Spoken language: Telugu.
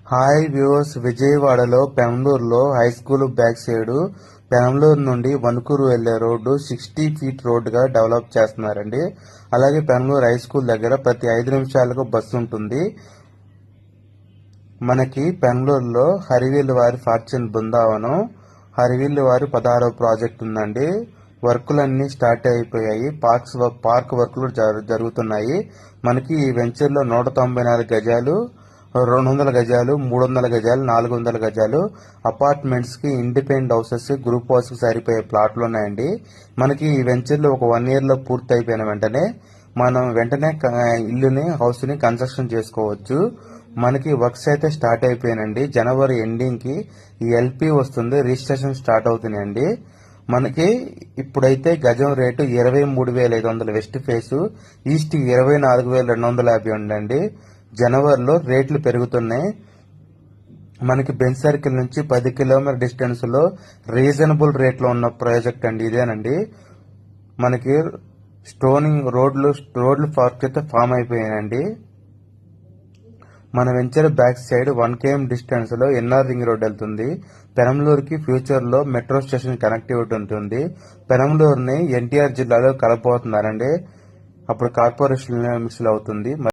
హాయ్ వ్యూవర్స్, విజయవాడలో పెనంలూరులో high school back side Penamaluru నుండి వణుకూరు వెళ్లే రోడ్డు 60 ఫీట్ రోడ్డుగా డెవలప్ చేస్తున్నారండి. అలాగే పెనంలూరు హై స్కూల్ దగ్గర ప్రతి 5 నిమిషాలకు బస్సు ఉంటుంది. మనకి పెనంలూరులో హరివీల్ వారి ఫార్చ్యూన్ బృందావనం, హరివీల్ వారి 16వ ప్రాజెక్ట్ ఉందండి. వర్కులన్నీ స్టార్ట్ అయిపోయాయి. పార్క్ వర్కులు జరుగుతున్నాయి. మనకి ఈ వెంచర్లో 194 గజాలు, 200 గజాలు, 300 గజాలు, 400 గజాలు అపార్ట్మెంట్స్ కి, ఇండిపెండెంట్ హౌసెస్, గ్రూప్ హౌస్ కి సరిపోయే ప్లాట్లు ఉన్నాయండి. మనకి ఈ వెంచర్లో ఒక 1 year లో పూర్తి అయిపోయిన వెంటనే మనం హౌస్ ని కన్స్ట్రక్షన్ చేసుకోవచ్చు. మనకి వర్క్స్ అయితే స్టార్ట్ అయిపోయానండి. జనవరి ఎండింగ్ కి ఈ ఎల్పి వస్తుంది, రిజిస్ట్రేషన్ స్టార్ట్ అవుతున్నాయండి. మనకి ఇప్పుడైతే గజం రేటు 23,500 వెస్ట్ ఫేసు, ఈస్ట్ 24,250 ఉండండి. జనవరిలో రేట్లు పెరుగుతున్నాయి. మనకి బెంచ్ సర్కిల్ నుంచి 10 కిలోమీటర్ డిస్టెన్స్ లో రీజనబుల్ రేట్లో ఉన్న ప్రాజెక్ట్ అండి ఇదేనండి. మనకి స్టోనింగ్ రోడ్లు పార్క్ అయితే ఫామ్ అయిపోయాయండి. మన venture back side 1 km distance లో ఎన్ఆర్ రింగ్ రోడ్ వెళ్తుంది. పెనంలూరుకి ఫ్యూచర్ లో మెట్రో స్టేషన్ కనెక్టివిటీ ఉంటుంది. పెనంలూరుని ఎన్టీఆర్ జిల్లాలో కలపబోతున్నారండి. అప్పుడు కార్పొరేషన్ అవుతుంది.